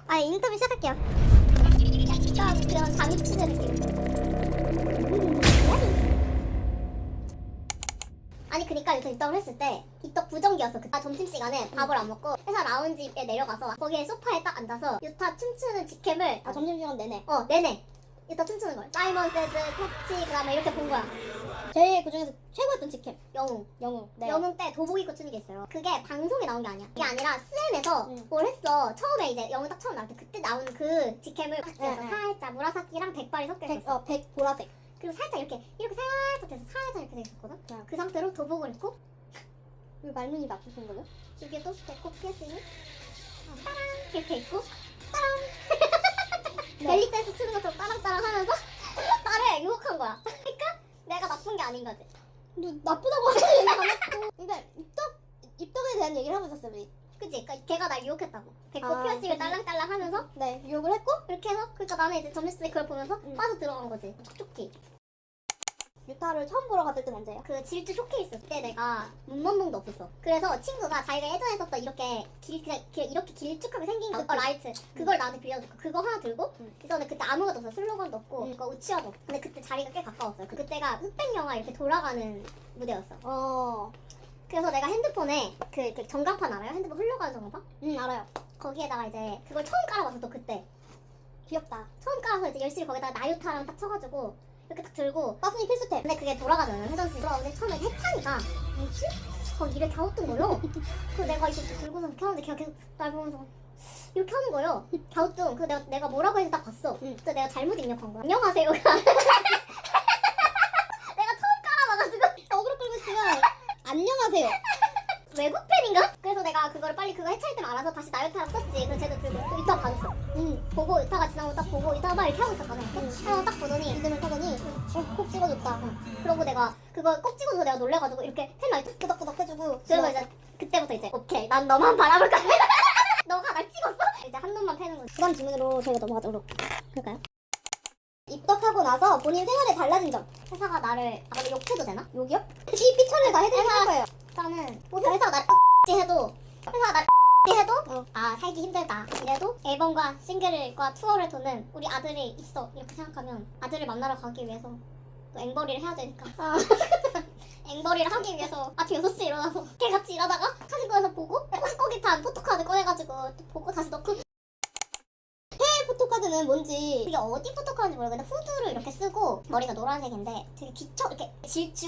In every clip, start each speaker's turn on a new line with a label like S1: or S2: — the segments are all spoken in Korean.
S1: 아, 인터뷰 시작할게요. 약간 그런 잠입치는 느낌. 아니 그니까 요새 입덕을 했을 때 입덕 부정기였어. 그때 점심시간에 밥을 안 먹고 회사 라운지에 내려가서 거기에 소파에 딱 앉아서 유타 춤추는 직캠을
S2: 점심시간 내내.
S1: 내내 유타 춤추는 걸 사이먼 세즈, 터치 그다음에 이렇게 본 거야.
S2: 제일 그중에서 최고였던 직캠.
S1: 영웅.
S2: 네.
S1: 영웅 때 도복 입고 추는 게 있어요. 그게 방송에 나온 게 아니야. 그게 아니라 CM에서 뭘 했어. 처음에 이제 영웅 딱 처음 나올 때 그때 나온 그 직캠을 딱 해서 살짝 무라사키랑 백발이 섞여 있었어.
S2: 백 보라색.
S1: 그리고 살짝 이렇게 살짝 돼서 살짝 이렇게 돼 있었거든. 그 상태로 도복을 입고
S2: 왜 말문이 막히신 거죠?
S1: 여기에 또 배꼽 피어싱을 따랑 이렇게 입고 따랑 벨리 댄스 추는 것처럼 따랑따랑 하면서 나를 유혹한 거야. 그러니까 내가 나쁜 게 아닌 거지.
S2: 나쁘다고 하는 얘기 안 했고. 근데 입덕에 대한 얘기를 하고 있었어요, 우리.
S1: 그치? 그러니까 걔가 날 유혹했다고. 배꼽
S2: 아,
S1: 피어싱을
S2: 그치.
S1: 딸랑딸랑 하면서
S2: 네, 유혹을 했고.
S1: 이렇게 해서 그러니까 나는 이제 점심시간에 그걸 보면서 빠져 들어간 거지. 촉촉히.
S2: 유타를 처음 보러 갔을 때 언제예요?
S1: 그 질주 쇼케이스 때 내가 문먼봉도 없었어. 그래서 친구가 자기가 예전에 썼던 이렇게 그냥 이렇게 길쭉하게 생긴 거 라이트 그걸 나한테 빌려줬고 그거 하나 들고 그래서 그때 아무것도 없어. 슬로건도 없고 그거 우치와도 없고. 근데 그때 자리가 꽤 가까웠어요. 그때가 흑백 영화 이렇게 돌아가는 무대였어. 그래서 내가 핸드폰에 그 전광판 알아요? 핸드폰 흘러가는 전광판?
S2: 알아요.
S1: 거기에다가 이제 그걸 처음 깔아봤어. 또 그때
S2: 귀엽다.
S1: 처음 깔아서 이제 열심히 거기다가 나유타랑 딱 쳐가지고 이렇게 딱 들고
S2: 빠순이 필수템.
S1: 근데 그게 돌아가잖아요. 회전식 돌아오는데 처음에 해찬이가 뭐지? 거기 입에 갸우뚱 거요. 그래서 내가 이렇게 들고서 이렇게 하는데 걔가 계속 날 보면서 이렇게 하는 거예요. 갸우뚱. 그래서 내가 뭐라고 해서 딱 봤어. 그래서 내가 잘못 입력한 거야. 안녕하세요. 내가 처음 깔아봐가지고
S2: 어그로 끌고 있으면 안녕하세요.
S1: 외국 팬인가? 그래서 내가 그거를 빨리 그거 해체할 때만 알아서 다시 나유타랑 썼지. 그래서 쟤도 들고 또 이따가 봐줬어. 보고 이따가 지나고 딱 보고 이따가 막 이렇게 하고 있었거든. 그래서 딱 보더니
S2: 리듬을 타더니 콕 찍어줬다.
S1: 그러고 내가 그거 꼭 찍어줘서 내가 놀래가지고 이렇게 펜을 딱 끄덕끄덕 해주고 그래서 이제 그때부터 이제 오케이 난 너만 바라볼 거야. 너가 날 찍었어? 이제 한 놈만 패는 거지.
S2: 그다음 질문으로 저희가 넘어가도록 할까요? 입덕하고 나서 본인 생활에 달라진 점.
S1: 회사가 나를 근데 욕해도 되나?
S2: 욕이요? 이 삐처리를 다 해드릴 거예요.
S1: 일단은 뭐 회사가 나를 해도 회사가 나를 해도 살기 힘들다 이래도 앨범과 싱글과 투어를 도는 우리 아들이 있어 이렇게 생각하면 아들을 만나러 가기 위해서 또 앵벌이를 해야 되니까 앵벌이를 하기 위해서 아침 6시에 일어나서 걔같이 일하다가 사진 꺼내서 보고 꽁꽁이탄 포토카드 꺼내가지고 또 보고 다시 넣고.
S2: 해외 포토카드는 뭔지.
S1: 이게 어디 포토카드인지 모르겠는데 후드를 이렇게 쓰고 머리가 노란색인데 되게 이렇게 질주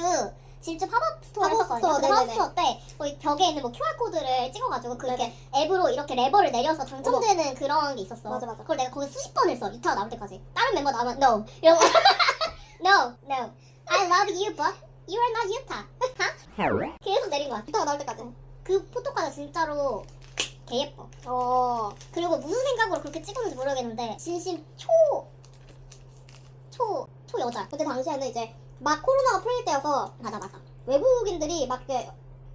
S1: 팝업 스토어를
S2: 팝업
S1: 했었거든요.
S2: 스토어,
S1: 그 팝업
S2: 네네네.
S1: 스토어 때 거기 벽에 있는 뭐 QR코드를 찍어가지고 그렇게 앱으로 이렇게 레버를 내려서 당첨되는 그런 게 있었어.
S2: 맞아.
S1: 그걸 내가 거기 수십 번 했어. 유타가 나올 때까지. 다른 멤버 나오면 no 이러고 no I love you but you are not 유타. 계속 내린 거야.
S2: 유타가 나올 때까지.
S1: 그 포토카드 진짜로 개 예뻐. 그리고 무슨 생각으로 그렇게 찍었는지 모르겠는데 진심 초 여자.
S2: 그때 당시에는 이제 막 코로나가 풀릴 때여서
S1: 맞아.
S2: 외국인들이 막 이렇게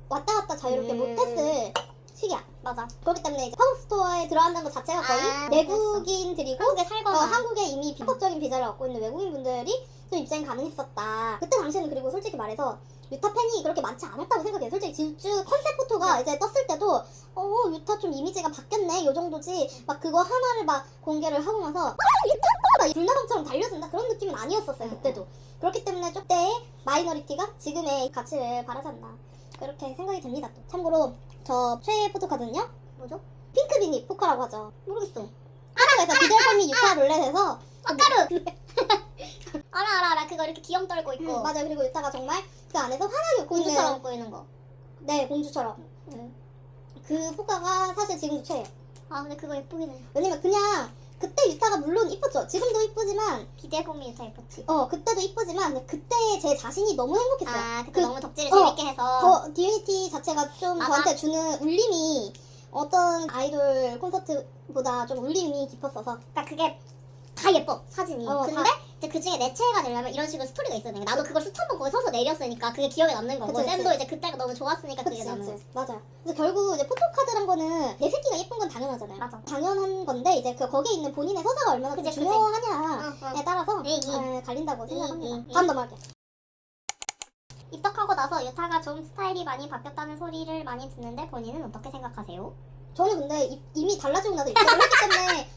S2: 왔다 갔다 자유롭게 못했을 시기야.
S1: 맞아.
S2: 그렇기 때문에 이제 팝업 스토어에 들어간다는 것 자체가 거의 내국인들이고
S1: 한국에 살거나
S2: 한국에 이미 합법적인 비자를 갖고 있는 외국인분들이 좀 입장이 가능했었다. 그때 당시에는 그리고 솔직히 말해서 유타 팬이 그렇게 많지 않았다고 생각해요. 솔직히 질주 컨셉 포토가 이제 떴을 때도 유타 좀 이미지가 바뀌었네 요 정도지 막 그거 하나를 막 공개를 하고 나서 유타 막 불나방처럼 달려든다 그런 느낌은 아니었었어요. 그때도. 그렇기 때문에 쪽대의 마이너리티가 지금의 가치를 바라지 않나 그렇게 생각이 됩니다. 또 참고로 저 최애 포토카드는요?
S1: 뭐죠?
S2: 핑크비니 포카라고 하죠.
S1: 모르겠어.
S2: 그래서 비델컴이 유타 룰렛에서
S1: 까르. 알아. 그거 이렇게 귀염 떨고 있고.
S2: 맞아요. 그리고 유타가 정말 그 안에서 환하게 웃고 있는
S1: 공주처럼 웃고 있는 거.
S2: 네, 공주처럼. 그 포카가 사실 지금도 최애예요.
S1: 근데 그거 예쁘긴 해.
S2: 왜냐면 그냥 그때 유타가 물론 이뻤죠. 지금도 이쁘지만
S1: 비대봄이 유타 예뻤지.
S2: 그때도 이쁘지만 그때 제 자신이 너무 행복했어요.
S1: 그때 너무 덕질을 재밌게 해서.
S2: 더 디유니티 자체가 좀
S1: 맞아.
S2: 저한테 주는 울림이 어떤 아이돌 콘서트보다 좀 울림이 깊었어서.
S1: 그러니까 그게 다 예뻐 사진이. 근데
S2: 다.
S1: 이제 그 중에 내 최애가 되려면 이런 식으로 스토리가 있어야 돼. 나도 그걸 수천 번 거기 서서 내렸으니까 그게 기억에 남는 거고.
S2: 그치.
S1: 쌤도 이제 그때가 너무 좋았으니까 그게
S2: 그치,
S1: 남는
S2: 그치.
S1: 거지.
S2: 맞아요. 그래서 결국 이제 포토카드란 거는 내 새끼가 예쁜 건 당연하잖아요.
S1: 맞아.
S2: 당연한 건데 이제 거기에 있는 본인의 서사가 얼마나
S1: 그치.
S2: 중요하냐에 따라서 갈린다고 생각합니다. 다음 넘어갈게요.
S1: 입덕하고 나서 유타가 좀 스타일이 많이 바뀌었다는 소리를 많이 듣는데 본인은 어떻게 생각하세요?
S2: 저는 근데 이미 달라지고 나서 입덕을 했기 때문에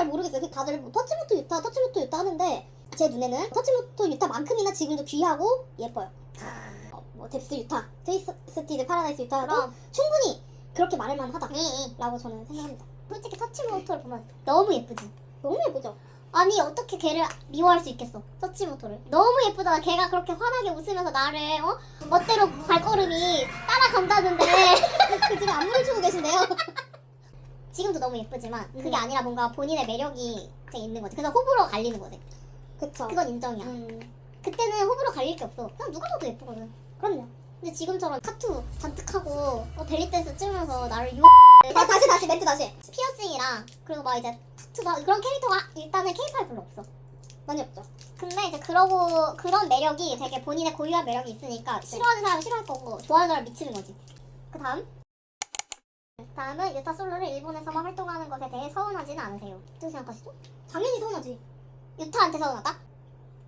S2: 잘 모르겠어요. 그 다들 뭐 터치모토 유타, 터치모토 유타 하는데 제 눈에는 터치모토 유타만큼이나 지금도 귀하고 예뻐요. 뭐 뎁스 유타, 트위스티드 파라다이스 유타도
S1: 그럼.
S2: 충분히 그렇게 말할만
S1: 응.
S2: 하다라고 저는 생각합니다.
S1: 솔직히 터치모토를 보면 너무 예쁘지.
S2: 너무 예쁘죠?
S1: 아니 어떻게 걔를 미워할 수 있겠어. 터치모토를 너무 예쁘잖아. 걔가 그렇게 환하게 웃으면서 나를 멋대로 발걸음이 따라간다는데
S2: 그 지금 안무를 추고 계신데요.
S1: 지금도 너무 예쁘지만 그게 아니라 뭔가 본인의 매력이 되게 있는 거지. 그래서 호불호 갈리는 거지.
S2: 그쵸.
S1: 그건 인정이야. 그때는 호불호 갈릴 게 없어. 그냥 누가 봐도 예쁘거든.
S2: 그럼요.
S1: 근데 지금처럼 타투 잔뜩하고 벨리 댄스 찍으면서 나를
S2: 다시 멘트 다시.
S1: 피어싱이랑 그리고 막 이제 타투도 그런 캐릭터가 일단은 K-팝에 별로 없어.
S2: 많이 없죠.
S1: 근데 이제 그러고 그런 매력이 되게 본인의 고유한 매력이 있으니까 싫어하는 사람은 싫어할 거고 좋아하는 사람은 미치는 거지. 다음은 유타 솔로를 일본에서만 활동하는 것에 대해 서운하지는 않으세요. 어떻게 생각하시죠?
S2: 당연히 서운하지.
S1: 유타한테 서운하다?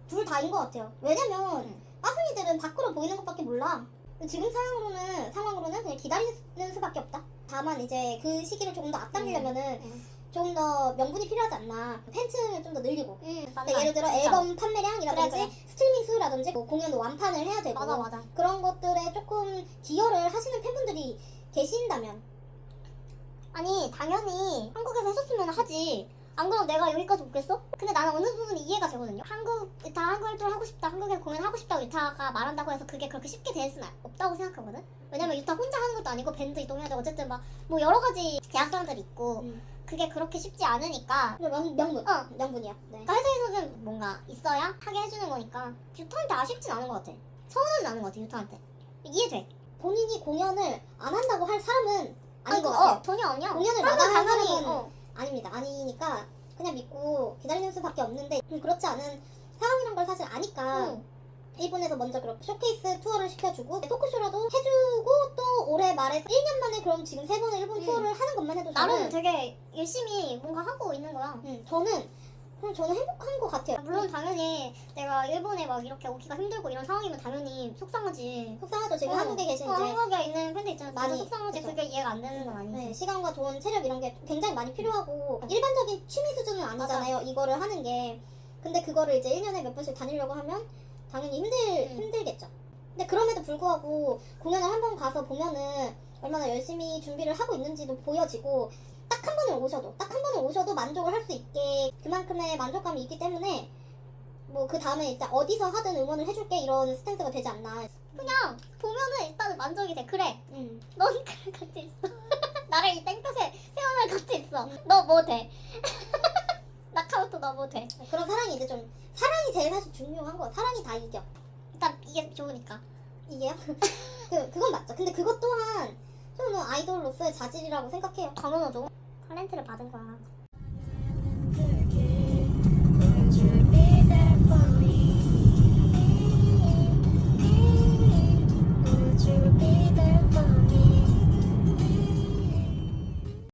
S2: 둘 다인 것 같아요. 왜냐면 빠순이들은 밖으로 보이는 것밖에 몰라. 지금 상황으로는 그냥 기다리는 수밖에 없다. 다만 이제 그 시기를 조금 더 앞당기려면은 좀 더 명분이 필요하지 않나. 팬층을 좀 더 늘리고.
S1: 맞아.
S2: 예를 들어
S1: 진짜.
S2: 앨범 판매량이라든지
S1: 그래.
S2: 스트리밍 수라든지 뭐 공연도 완판을 해야 되고
S1: 맞아.
S2: 그런 것들에 조금 기여를 하시는 팬분들이 계신다면
S1: 아니 당연히 한국에서 했었으면 하지. 안 그럼 내가 여기까지 오겠어? 근데 나는 어느 부분이 이해가 되거든요. 한국 활동 하고 싶다, 한국에 공연하고 싶다고 유타가 말한다고 해서 그게 그렇게 쉽게 될 수는 없다고 생각하거든. 왜냐면 유타 혼자 하는 것도 아니고 밴드 이동해야 되고 어쨌든 막 뭐 여러 가지 계약상들이 있고 그게 그렇게 쉽지 않으니까.
S2: 명분이야. 네.
S1: 그러니까 회사에서는 뭔가 있어야 하게 해주는 거니까 유타한테 아쉽진 않은 것 같아. 서운하진 않은 것 같아 유타한테. 이해돼.
S2: 본인이 공연을 안 한다고 할 사람은 아닌 것
S1: 그,
S2: 같아요.
S1: 전혀 아니야.
S2: 공연을
S1: 그러면
S2: 마다할
S1: 당연히,
S2: 사람은 아닙니다. 아니니까 그냥 믿고 기다리는 수밖에 없는데 그렇지 않은 상황이란 걸 사실 아니까 일본에서 먼저 그렇게 쇼케이스 투어를 시켜주고 토크쇼라도 해주고 또 올해 말에 1년 만에 그럼 지금 3번의 일본 투어를 하는 것만 해도
S1: 나름 되게 열심히 뭔가 하고 있는 거야.
S2: 저는 행복한 것 같아요.
S1: 물론 당연히 내가 일본에 막 이렇게 오기가 힘들고 이런 상황이면 당연히 속상하지.
S2: 속상하죠. 지금 한국에 계신 이제
S1: 한국에 있는 팬들 있잖아.
S2: 많이,
S1: 진짜 속상하지.
S2: 그쵸.
S1: 그게 이해가 안 되는 건 아니지.
S2: 네, 시간과 돈, 체력 이런 게 굉장히 많이 필요하고 일반적인 취미 수준은 아니잖아요. 이거를 하는 게. 근데 그거를 이제 1년에 몇 번씩 다니려고 하면 당연히 힘들겠죠. 근데 그럼에도 불구하고 공연을 한 번 가서 보면은 얼마나 열심히 준비를 하고 있는지도 보여지고 딱 한 번을 오셔도 만족을 할 수 있게 그만큼의 만족감이 있기 때문에 뭐 그 다음에 일단 어디서 하든 응원을 해줄게 이런 스탠스가 되지 않나.
S1: 그냥 보면은 일단은 만족이 돼. 그래. 넌 그래 같이 있어. 나를 이 땡볕에 세워날 같이 있어. 너 뭐 돼? 나카모토 너 뭐 돼?
S2: 그런 사랑이 이제 좀 사랑이 제일 사실 중요한 거. 사랑이 다 이겨.
S1: 일단 이게 좋으니까.
S2: 이게요? 그건 맞죠. 근데 그것 또한 저는 아이돌로서의 자질이라고 생각해요.
S1: 당연하죠. 탤런트를 받은 거야.